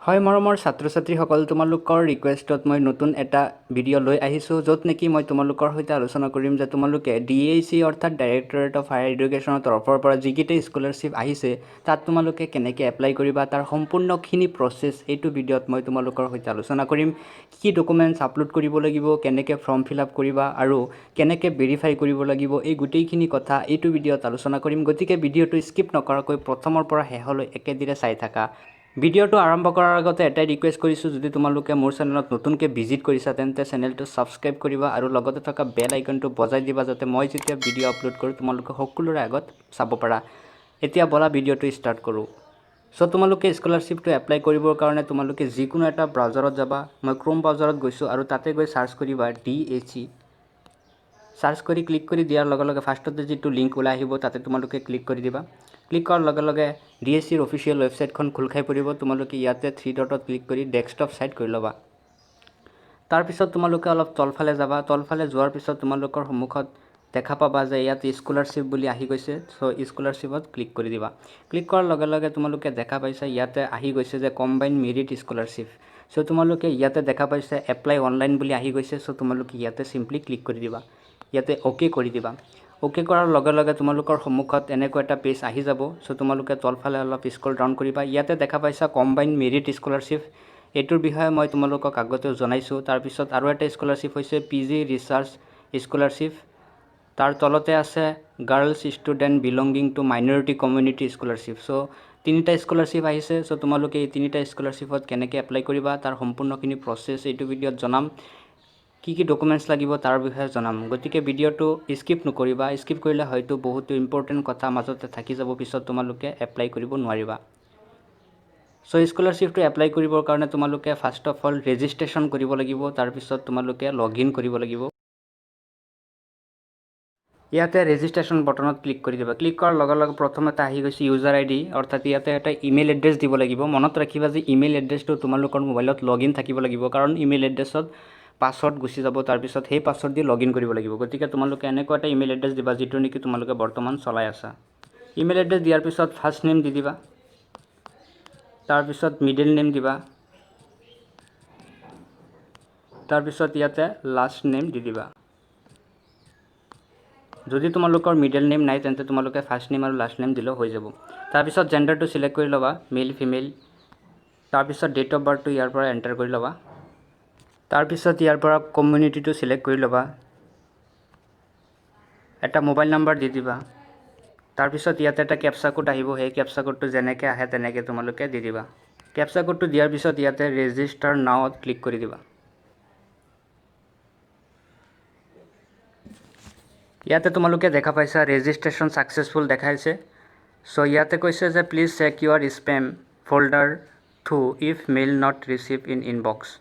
হয় মৰমৰ ছাত্ৰ-ছাত্ৰীসকল তোমালোকৰ ৰিকুৱেষ্টত মই নতুন এটা ভিডিঅ' লৈ আহিছোঁ য'ত নেকি মই তোমালোকৰ সৈতে আলোচনা কৰিম যে তোমালোকে DHE অৰ্থাৎ ডাইৰেক্টৰেট অফ হায়াৰ এডুকেশ্যনৰ তৰফৰ পৰা যিকেইটা স্কলাৰশ্বিপ আহিছে তাত তোমালোকে কেনেকৈ এপ্লাই কৰিবা তাৰ সম্পূৰ্ণখিনি প্ৰচেছ এইটো ভিডিঅ'ত মই তোমালোকৰ সৈতে আলোচনা কৰিম কি ডকুমেণ্টছ আপলোড কৰিব লাগিব কেনেকৈ ফৰ্ম ফিল আপ কৰিবা আৰু কেনেকৈ ভেৰিফাই কৰিব লাগিব এই গোটেইখিনি কথা এইটো ভিডিঅ'ত আলোচনা কৰিম গতিকে ভিডিঅ'টো স্কিপ নকৰাকৈ প্ৰথমৰ পৰা শেষলৈ একেদিৰে চাই থাকা ভিডিঅ'টো আৰম্ভ কৰাৰ আগতে এটাই ৰিকুৱেষ্ট কৰিছোঁ যদি তোমালোকে মোৰ চেনেলত নতুনকৈ ভিজিট কৰিছা তেন্তে চেনেলটো ছাবস্ক্ৰাইব কৰিবা আৰু লগতে থকা বেল আইকনটো বজাই দিবা যাতে মই যেতিয়া ভিডিঅ' আপলোড কৰোঁ তোমালোকে সকলোৰে আগত চাব পাৰা এতিয়া বলা ভিডিঅ'টো ষ্টাৰ্ট কৰোঁ সো তোমালোকে স্কলাৰশ্বিপটো এপ্লাই কৰিবৰ কাৰণে তোমালোকে যিকোনো এটা ব্ৰাউজাৰত যাবা মই ক্ৰোম ব্ৰাউজাৰত গৈছোঁ আৰু তাতে গৈ সাৰ্চ কৰিবা DHE সাৰ্চ কৰি ক্লিক কৰি দিয়াৰ লগে লগে ফাৰ্ষ্টতে যিটো লিংক ওলাই আহিব তাতে তোমালোকে ক্লিক কৰি দিবা ক্লিক কৰাৰ লগে লগে DHEৰ অফিচিয়েল ৱেবছাইটখন খোল খাই পৰিব তোমালোকে ইয়াতে 3 ডটত ক্লিক কৰি ডেস্কটপ সাইট কৰি ল'বা তাৰ পিছত তোমালোকে অলপ তলফালে যাবা তলফালে যোৱাৰ পিছত তোমালোকৰ সন্মুখত দেখা পাবা যে ইয়াত স্কলাৰশ্বিপ বুলি আহি গৈছে সো স্কলাৰশ্বিপত ক্লিক কৰি দিবা ক্লিক কৰাৰ লগে লগে তোমালোকে দেখা পাইছা ইয়াতে আহি গৈছে যে কম্বাইন্ড মেৰিট স্কলাৰশ্বিপ সো তোমালোকে ইয়াতে দেখা পাইছা এপ্লাই অনলাইন বুলি আহি গৈছে সো তোমালোকে ইয়াতে সিম্পলি ক্লিক কৰি দিবা ইয়াতে ওকে কৰি দিবা ওকে কৰাৰ লগে লগে তোমালোকৰ সন্মুখত এনেকুৱা এটা পেজ আহি যাব সো তোমালোকে তলফালে অলপ স্ক্ৰল ডাউন কৰিবা ইয়াতে দেখা পাইছা কম্বাইন্ড মেৰিট স্কলাৰশ্বিপ এটোৰ বিষয়ে মই তোমালোকক আগতে জনাইছো তাৰ পিছত আৰু এটা স্কলাৰশ্বিপ হৈছে PG ৰিসাৰ্চ স্কলাৰশ্বিপ তাৰ তলতে আছে girls student belonging to minority community scholarship so তিনিটা স্কলাৰশ্বিপ আহিছে সো তোমালোকে এই তিনিটা স্কলাৰশ্বিপত কেনেকৈ এপ্লাই কৰিবা তাৰ সম্পূৰ্ণখিনি প্ৰচেছ এইটো ভিডিঅ'ত জনাম কি ডকুমেণ্টছ লাগিব তাৰ বিষয়ে জনাম গতিকে ভিডিঅ'টো স্কিপ নকৰিবা স্কিপ কৰিলে হয়তো বহুত ইম্পৰ্টেন্ট কথা মাজতে থাকি যাব পিছত তোমালোকে এপ্লাই কৰিব নোৱাৰিবা সো স্কলাৰশ্বিপটো এপ্লাই কৰিবৰ কাৰণে তোমালোকে ফাৰ্ষ্ট অফ অল ৰেজিষ্ট্ৰেচন কৰিব লাগিব তাৰ পিছত তোমালোকে লগইন কৰিব লাগিব ইয়াতে ৰেজিষ্ট্ৰেচন বটনত ক্লিক কৰি দিবা ক্লিক কৰাৰ লগে লগে প্ৰথমতে আহি গৈছে ইউজাৰ আইডি অৰ্থাৎ ইয়াতে এটা ইমেইল এড্ৰেছ দিব লাগিব মনত ৰাখিবা যে ইমেইল এড্ৰেছটো তোমালোকৰ মোবাইলত লগইন থাকিব লাগিব কাৰণ ইমেইল এড্ৰেছত পাছৱৰ্ড গুছি যাব তাৰ পিছত সেই পাছৱৰ্ড দি লগইন কৰিব লাগিব গতিকে তোমালোকে এনেকুৱা এটা ইমেইল এড্ৰেছ দিবা যেটো নেকি তোমালোকে বৰ্তমান চলাই আছা ইমেইল এড্ৰেছ দিয়াৰ পিছত ফাৰ্ষ্ট নেম দি দিবা তাৰ পিছত মিডল নেম দিবা তাৰ পিছত ইয়াতে লাষ্ট নেম দি দিবা যদি তোমালোকৰ মিডল নেম নাই তেন্তে তোমালোকে ফাৰ্ষ্ট নেম আৰু লাষ্ট নেম দিলেও হৈ যাব তাৰ পিছত জেন্ডাৰটো সিলেক্ট কৰি লবা মেল ফিমেল তাৰ পিছত ডেট অফ বাৰ্থটো ইয়াৰ পৰা এন্টাৰ কৰি লবা তাৰ পিছত ইয়াৰ পৰা কমিউনিটিটো সিলেক্ট কৰি লবা এটা মোবাইল নাম্বাৰ দি দিবা তাৰ পিছত ইয়াতে এটা ক্যাপচা কোড আহিব সেই ক্যাপচা কোডটো যেনেকৈ আহে তেনেকৈ তোমালোকে দি দিবা ক্যাপচা কোডটো দিয়াৰ পিছত ইয়াতে ৰেজিষ্টাৰ নাওত ক্লিক কৰি দিবা ইয়াতে তোমালোকে দেখা পাইছা ৰেজিষ্ট্ৰেচন সাকসেসফুল দেখাইছে সো ইয়াতে কৈছে যে please check your spam folder through if mail not receive in inbox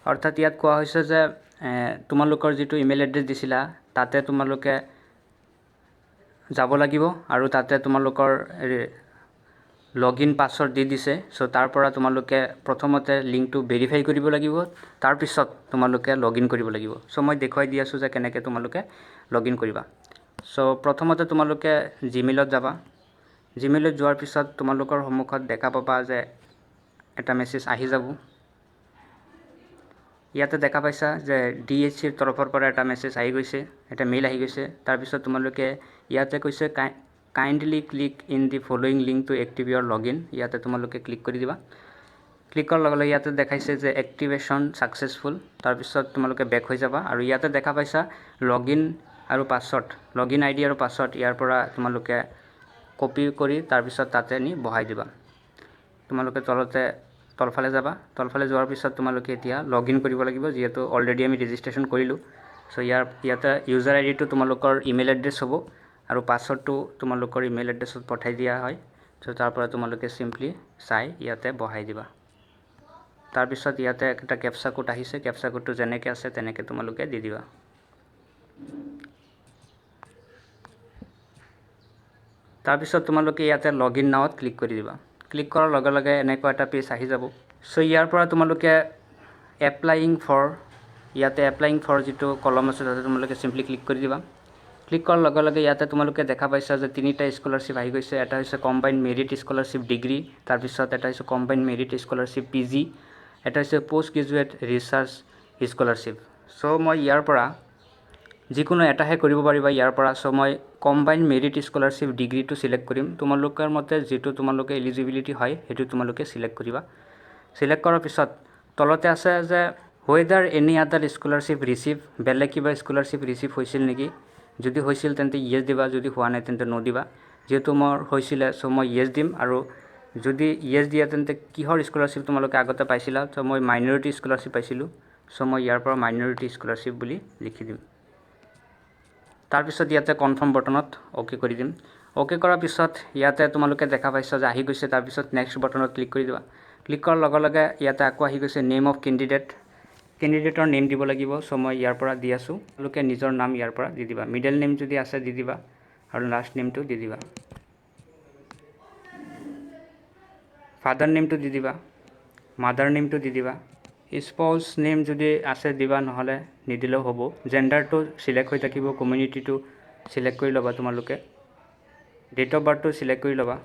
অৰ্থাৎ ইয়াত কোৱা হৈছে যে তোমালোকৰ যেটো ইমেইল এড্ৰেছ দিছিলা তাতে তোমালোকে যাব লাগিব আৰু তাতে তোমালোকৰ লগইন পাছৱৰ্ড দি দিছে সো তাৰ পৰা তোমালোকে প্ৰথমতে লিংকটো ভেৰিফাই কৰিব লাগিব তাৰ পিছত তোমালোকে লগইন কৰিব লাগিব সো মই দেখুৱাই দি আছো যে কেনেকৈ তোমালোকে লগইন কৰিবা সো প্ৰথমতে তোমালোকে জিমেইলত যাবা জিমেইলত যোৱাৰ পিছত তোমালোকৰ সন্মুখত দেখা পাবা যে এটা মেছেজ আহি যাব ইয়াতে দেখা পাইছা যে DHEৰ তৰফৰ পৰা এটা মেছেজ আহি গৈছে এটা মেইল আহি গৈছে তাৰ পিছত তোমালোকে ইয়াতে কৈছে kindly click in the following link to active your login ইয়াতে তোমালোকে ক্লিক কৰি দিবা ক্লিক কৰাৰ লগে লগে ইয়াতে দেখাইছে যে এক্টিভেশ্যন সাকসেসফুল তাৰ পিছত তোমালোকে বেক হৈ যাবা আৰু ইয়াতে দেখা পাইছা লগইন আৰু পাছৱৰ্ড লগইন আইডি আৰু পাছৱৰ্ড ইয়াৰ পৰা তোমালোকে কপি কৰি তাৰ পিছত তাতে নি বহাই দিবা তোমালোকে তলফালে যাবা তলফালে যোৱাৰ পিছত তোমালোকে এতিয়া লগইন কৰিব লাগিব যেহেতু অলৰেডি আমি ৰেজিষ্ট্ৰেচন কৰিলো সো ইয়াতে ইউজাৰ আইডিটো তোমালোকৰ ইমেইল এড্ৰেছ হ'ব আৰু পাছৱৰ্ডটো তোমালোকৰ ইমেইল এড্ৰেছত পঠাই দিয়া হয় সো তাৰ পৰা তোমালোকে সিম্পলি চাই ইয়াতে বহাই দিবা তাৰ পিছত ইয়াতে একটা ক্যাপচা কোড আহিছে ক্যাপচা কোডটো যেনেকৈ আছে তেনেকৈ তোমালোকে দি দিবা তাৰ পিছত তোমালোকে ইয়াতে লগইন নাওত ক্লিক কৰি দিবা ক্লিক কৰাৰ লগে লগে এনেকুৱা এটা পেজ আহি যাব সো ইয়াৰ পৰা তোমালোকে এপ্লাইং ফৰ ইয়াতে এপ্লাইং ফৰ যেটো কলম আছে তাতে তোমালোকে সিম্পলি ক্লিক কৰি দিবা ক্লিক কৰাৰ লগে লগে ইয়াতে তোমালোকে দেখা পাইছা যে তিনিটা স্কলাৰশ্বিপ আহি গৈছে। এটা হৈছে কম্বাইণ্ড মেৰিট স্কলাৰশ্বিপ ডিগ্ৰী, তাৰপিছত এটা হৈছে কম্বাইণ্ড মেৰিট স্কলাৰশ্বিপ PG, এটা হৈছে পোষ্ট গ্ৰেজুৱেট ৰিচাৰ্চ স্কলাৰশ্বিপ। চ' মই ইয়াৰ পৰা যিকোনো এটাহে কৰিব পাৰিবা ইয়াৰ পৰা। চ' মই কম্বাইণ্ড মেৰিট স্কলাৰশ্বিপ ডিগ্ৰীটো চিলেক্ট কৰিম। তোমালোকৰ মতে যিটো তোমালোকে এলিজিবিলিটি হয় সেইটো তোমালোকে চিলেক্ট কৰিবা। চিলেক্ট কৰাৰ পিছত তলতে আছে যে weather any other scholarship receive, বেলেগ কিবা স্কলাৰশ্বিপ ৰিচিভ হৈছিল নেকি। যদি হৈছিল তেন্তে ইয়েছ দিবা, যদি হোৱা নাই তেন্তে ন' দিবা। যিহেতু মোৰ হৈছিলে চ' মই ইয়েছ দিম। আৰু যদি ইয়েছ দিয়া তেন্তে কিহৰ স্কলাৰশ্বিপ তোমালোকে আগতে পাইছিলা। চ' মই মাইনৰিটি স্কলাৰশ্বিপ পাইছিলোঁ। চ' মই ইয়াৰ পৰা মাইনৰিটি স্কলাৰশ্বিপ বুলি লিখি দিম। তাৰপিছত ইয়াতে কনফাৰ্ম বটনত অ'কে কৰি দিম। অ'কে কৰাৰ পিছত ইয়াতে তোমালোকে দেখা পাইছা যে আহি গৈছে। তাৰপিছত নেক্সট বটনত ক্লিক কৰি দিবা। ক্লিক কৰাৰ লগে লগে ইয়াতে আকৌ আহি গৈছে নেম অফ কেণ্ডিডেট, কেণ্ডিডেটৰ নেম দিব লাগিব। চ' মই ইয়াৰ পৰা দি আছোঁ। তোমালোকে নিজৰ নাম ইয়াৰ পৰা দি দিবা। মিডল নেম যদি আছে দি দিবা আৰু লাষ্ট নেমটো দি দিবা। ফাদাৰ নেমটো দি দিবা, মাদাৰ নেমটো দি দিবা। স্পাউচ নেম যদি আছে দিবা, নহ'লে নিদিলেও হ'ব। জেণ্ডাৰটো চিলেক্ট হৈ থাকিব, কমিউনিটিটো চিলেক্ট কৰি ল'বা তোমালোকে। ডেট অফ বাৰ্থটো চিলেক্ট কৰি ল'বা।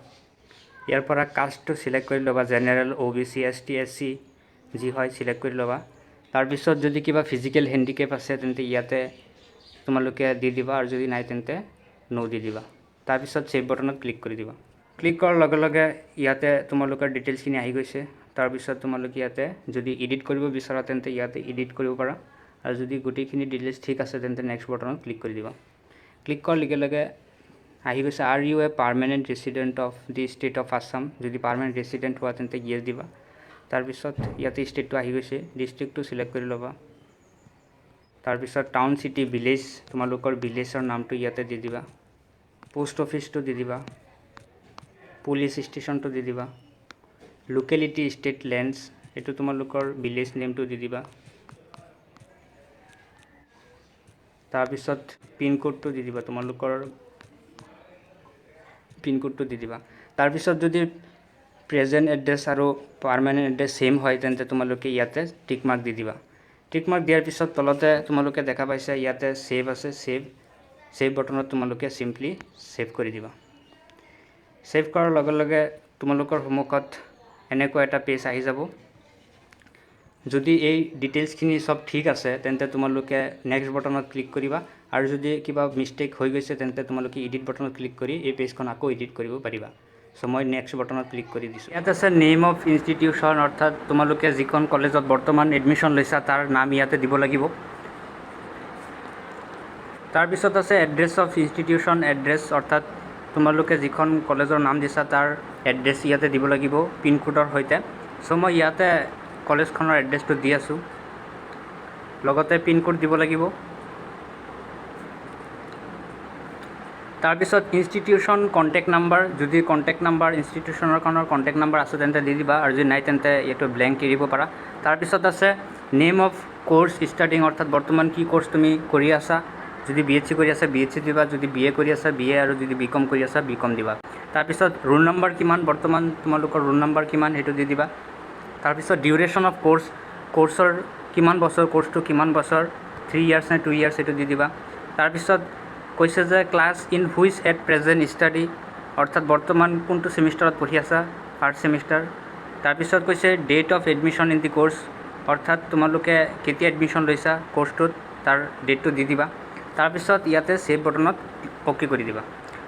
ইয়াৰ পৰা কাষ্টটো চিলেক্ট কৰি ল'বা, জেনেৰেল, OBC, ST, SC যি হয় চিলেক্ট কৰি ল'বা। তাৰপিছত যদি কিবা ফিজিকেল হেণ্ডিকেপ আছে তেন্তে ইয়াতে তোমালোকে দি দিবা, আৰু যদি নাই তেন্তে ন' দি দিবা। তাৰপিছত ছেভ বটনত ক্লিক কৰি দিবা। ক্লিক কৰাৰ লগে লগে ইয়াতে তোমালোকৰ ডিটেইলছখিনি আহি গৈছে। তাৰপিছত তোমালোকে ইয়াতে যদি এডিট কৰিব বিচাৰা তেন্তে ইয়াতে এডিট কৰিব পাৰা, আৰু যদি গোটেইখিনি ডিটেইলছ ঠিক আছে তেন্তে নেক্সট বটনত ক্লিক কৰি দিবা। ক্লিক কৰাৰ লগে লগে আহি গৈছে are you a permanent resident of the state of Assam. যদি পাৰ্মানেণ্ট ৰেচিডেণ্ট হোৱা তেন্তে ইয়েছ দিবা। তাৰপিছত ইয়াতে ষ্টেটটো আহি গৈছে, ডিষ্ট্ৰিক্টটো চিলেক্ট কৰি ল'বা। তাৰপিছত টাউন, চিটি, ভিলেজ, তোমালোকৰ ভিলেজৰ নামটো ইয়াতে দি দিবা। পোষ্ট অফিচটো দি দিবা, পুলিচ ষ্টেচনটো দি দিবা, লোকেলিটি, ষ্টেট, লেণ্ডছ, এইটো তোমালোকৰ ভিলেজ নেমটো দি দিবা। তাৰপিছত পিনক'ডটো দি দিবা, তোমালোকৰ পিনক'ডটো দি দিবা। তাৰপিছত যদি প্ৰেজেণ্ট এড্ৰেছ আৰু পাৰ্মানেণ্ট এড্ৰেছ ছেম হয় তেন্তে তোমালোকে ইয়াতে টিক মাৰ্ক দি দিবা। টিক মাৰ্ক দিয়াৰ পিছত তলতে তোমালোকে দেখা পাইছা ইয়াতে ছেভ আছে, ছেভ বটনত তোমালোকে চিম্পলি ছেভ কৰি দিবা। ছেভ কৰাৰ লগে লগে তোমালোকৰ সন্মুখত এনেকুৱা এটা পেজ আহি যাব। যদি এই ডিটেইলছখিনি চব ঠিক আছে তেন্তে তোমালোকে নেক্সট বটনত ক্লিক কৰিবা, আৰু যদি কিবা মিষ্টেক হৈ গৈছে তেন্তে তোমালোকে এডিট বটনত ক্লিক কৰি এই পেজখন আকৌ এডিট কৰিব পাৰিবা। চ' মই নেক্সট বটনত ক্লিক কৰি দিছোঁ। ইয়াত আছে নেম অফ ইনষ্টিটিউশ্যন, অৰ্থাৎ তোমালোকে যিখন কলেজত বৰ্তমান এডমিশ্যন লৈছা তাৰ নাম ইয়াতে দিব লাগিব। তাৰপিছত আছে এড্ৰেছ অফ ইনষ্টিটিউশ্যন, এড্ৰেছ অৰ্থাৎ তোমালোকে যিখন কলেজৰ নাম দিছা তাৰ এড্ৰেছ ইয়াতে দিব লাগিব পিনক'ডৰ সৈতে। চ' মই ইয়াতে কলেজখনৰ এড্ৰেছটো দি আছোঁ, লগতে পিনক'ড দিব লাগিব। তাৰপিছত ইনষ্টিটিউশ্যন কণ্টেক্ট নাম্বাৰ, যদি কণ্টেক্ট নাম্বাৰ ইনষ্টিটিউশ্যনৰখনৰ কণ্টেক্ট নাম্বাৰ আছে তেন্তে দি দিবা, আৰু যদি নাই তেন্তে এইটো ব্লেংক এৰিব পাৰা। তাৰপিছত আছে নেম অফ কোৰ্চ ষ্টাৰ্টিং, অৰ্থাৎ বৰ্তমান কি কোৰ্চ তুমি কৰি আছা। যদি BHC কৰি আছা BHC দিবা, যদি BA কৰি আছা BA, আৰু যদি BCom কৰি আছা BCom দিবা। তাৰপিছত ৰোল নাম্বাৰ কিমান, বৰ্তমান তোমালোকৰ ৰোল নাম্বাৰ কিমান সেইটো দি দিবা। তাৰপিছত ডিউৰেশ্যন অফ কোৰ্চ, কোৰ্চৰ কিমান বছৰ, কোৰ্চটো কিমান বছৰ, 3 ইয়াৰ্ছ নে 2 ইয়াৰ্ছ সেইটো দি দিবা। তাৰপিছত কৈছে যে class in which at present study, অৰ্থাৎ বৰ্তমান কোনটো ছেমিষ্টাৰত পঢ়ি আছা, ফাৰ্ষ্ট ছেমিষ্টাৰ। তাৰপিছত কৈছে date of admission in the course, অৰ্থাৎ তোমালোকে কেতিয়া এডমিশ্যন লৈছা কোৰ্চটোত তাৰ ডেটটো দি দিবা। তাৰপিছত ইয়াতে ছেভ বটনত অ'কে কৰি দিবা।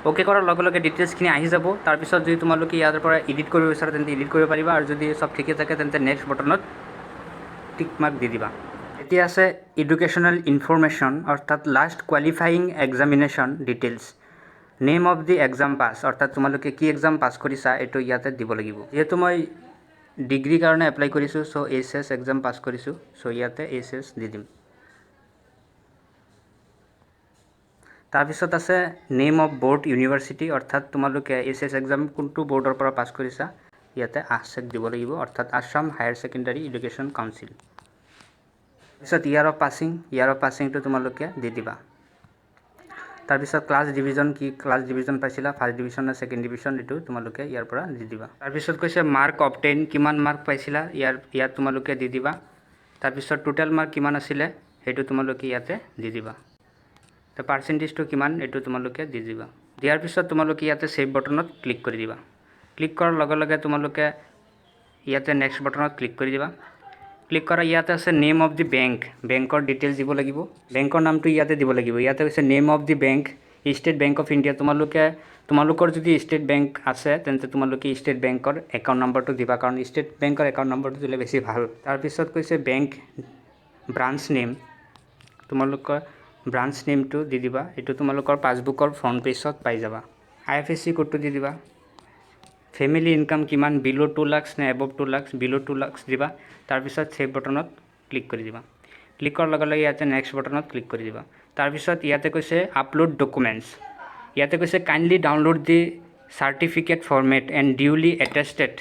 অ'কে কৰাৰ লগে লগে ডিটেইলছখিনি আহি যাব। তাৰপিছত যদি তোমালোকে ইয়াৰ পৰা এডিট কৰিব বিচাৰা তেন্তে এডিট কৰিব পাৰিবা, আৰু যদি চব ঠিকে থাকে তেন্তে নেক্সট বটনত টিক মাৰ্ক দি দিবা। এতিয়া আছে এডুকেশ্যনেল ইনফৰমেশ্যন, অৰ্থাৎ last qualifying examination details, name of the exam পাছ, অৰ্থাৎ তোমালোকে কি এক্সাম পাছ কৰিছা এইটো ইয়াতে দিব লাগিব। যিহেতু মই ডিগ্ৰীৰ কাৰণে এপ্লাই কৰিছোঁ চ' HS এক্সাম পাছ কৰিছোঁ, চ' ইয়াতে HS দি দিম। তাৰপিছত আছে নেম অফ বৰ্ড ইউনিভাৰ্চিটি, অৰ্থাৎ তোমালোকে HS এক্সাম কোনটো বৰ্ডৰ পৰা পাছ কৰিছা ইয়াতে ASEC দিব লাগিব, অৰ্থাৎ Assam higher secondary education council. তাৰপিছত ইয়াৰ অফ পাছিংটো তোমালোকে দি দিবা। তাৰপিছত ক্লাছ ডিভিজন কি, ক্লাছ ডিভিজন পাইছিলা, ফাৰ্ষ্ট ডিভিজন নে ছেকেণ্ড ডিভিজন, এইটো তোমালোকে ইয়াৰ পৰা দি দিবা। তাৰপিছত কৈছে মাৰ্ক অবটেইন, কিমান মাৰ্ক পাইছিলা ইয়াত তোমালোকে দি দিবা। তাৰপিছত টোটেল মাৰ্ক কিমান আছিলে সেইটো তোমালোকে ইয়াতে দি দিবা। তো পাৰ্চেণ্টেজটো কিমান এইটো তোমালোকে দি দিবা। দিয়াৰ পিছত তোমালোকে ইয়াতে সেভ বটনত ক্লিক কৰি দিবা। ক্লিক কৰাৰ লগে লগে তোমালোকে ইয়াতে নেক্সট বটনত ক্লিক কৰি দিবা। ক্লিক কৰা ইয়াতে আছে নেম অফ দি বেংক, বেংকৰ ডিটেইলছ দিব লাগিব, বেংকৰ নামটো ইয়াতে দিব লাগিব। ইয়াতে হৈছে name of the bank, state bank of India. তোমালোকৰ যদি ষ্টেট বেংক আছে তেন্তে তোমালোকে ষ্টেট বেংকৰ একাউণ্ট নম্বৰটো দিবা, কাৰণ ষ্টেট বেংকৰ একাউণ্ট নম্বৰটো দিলে বেছি ভাল। তাৰপিছত কৈছে বেংক ব্ৰাঞ্চ নেম, তোমালোকৰ ব্ৰাঞ্চ নেমটো দি দিবা। এইটো তোমালোকৰ পাছবুকৰ ফ্ৰণ্ট পেজত পাই যাবা। IFSC কোডটো দি দিবা। ফেমিলি ইনকাম কিমান, বিলো 2 লাখ নে এবভ 2 লাখ, বিলো 2 লাখ দিবা। তাৰপিছত সেভ বটনত ক্লিক কৰি দিবা। ক্লিক কৰাৰ লগে লগে ইয়াতে নেক্সট বটনত ক্লিক কৰি দিবা। তাৰপিছত ইয়াতে কৈছে আপলোড ডকুমেণ্টছ, ইয়াতে কৈছে kindly download the certificate format and duly attested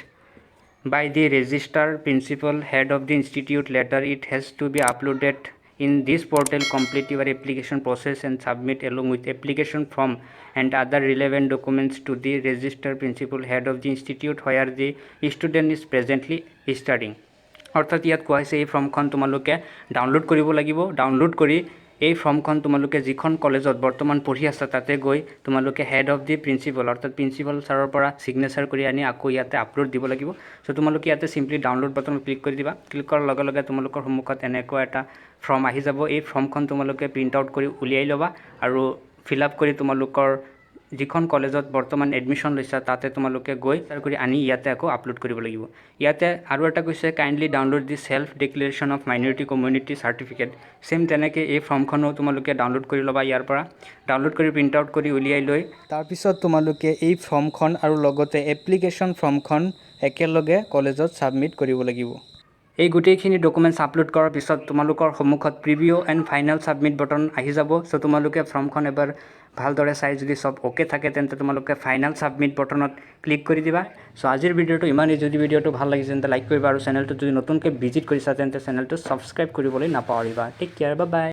by the registrar principal head of the institute letter. It has to be uploaded in this portal. Complete your application process and submit along with application form and other relevant documents to the registrar principal head of the institute where the student is presently studying. অৰ্থাৎ ইয়াত কোৱা হৈছে এই ফৰ্মখন তোমালোকে download কৰিব লাগিব। Download কৰি এই ফৰ্মখন তোমালোকে যিখন কলেজত বৰ্তমান পঢ়ি আছা তাতে গৈ তোমালোকে হেড অফ দি প্ৰিন্সিপাল অৰ্থাৎ প্ৰিন্সিপাল ছাৰৰ পৰা সিগনেচাৰ কৰি আনি আকৌ ইয়াতে আপলোড দিব লাগিব। সো তোমালোকে ইয়াতে সিম্পলি ডাউনলোড বাটনত ক্লিক কৰি দিবা। ক্লিক কৰাৰ লগে লগে তোমালোকৰ সন্মুখত এনেকুৱা এটা ফৰ্ম আহি যাব। এই ফৰ্মখন তোমালোকে প্ৰিণ্ট আউট কৰি উলিয়াই ল'বা আৰু ফিল আপ কৰি তোমালোকৰ যিখন কলেজত বৰ্তমান এডমিশ্যন লৈছা তাতে তোমালোকে গৈ তাৰ কৰি আনি ইয়াতে আকৌ আপলোড কৰিব লাগিব। ইয়াতে আৰু এটা কৈছে kindly download the self declaration of minority community certificate. Same তেনেকৈ এই ফৰ্মখনো তোমালোকে ডাউনলোড কৰি ল'বা। ইয়াৰ পৰা ডাউনলোড কৰি প্ৰিণ্ট আউট কৰি উলিয়াই লৈ তাৰপিছত তোমালোকে এই ফৰ্মখন আৰু লগতে এপ্লিকেশ্যন ফৰ্মখন একেলগে কলেজত ছাবমিট কৰিব লাগিব। এই গোটেইখিনি ডকুমেণ্টছ আপলোড কৰাৰ পিছত তোমালোকৰ সন্মুখত preview and final submit button আহি যাব। সো তোমালোকে ফৰ্মখন এবাৰ ভালদৰে চাই যদি সব ওকে থাকে তেন্তে তোমালোকে ফাইনেল ছাবমিট বটনত ক্লিক কৰি দিবা। সো আজিৰ ভিডিঅ'টো ইমানেই। যদি ভিডিঅ'টো ভাল লাগিছে তেন্তে লাইক কৰিবা আৰু চেনেলটো যদি নতুনকৈ ভিজিট কৰিছা তেন্তে চেনেলটো ছাবস্ক্ৰাইব কৰিবলৈ নাপাহৰিবা। Tech care, bye bye.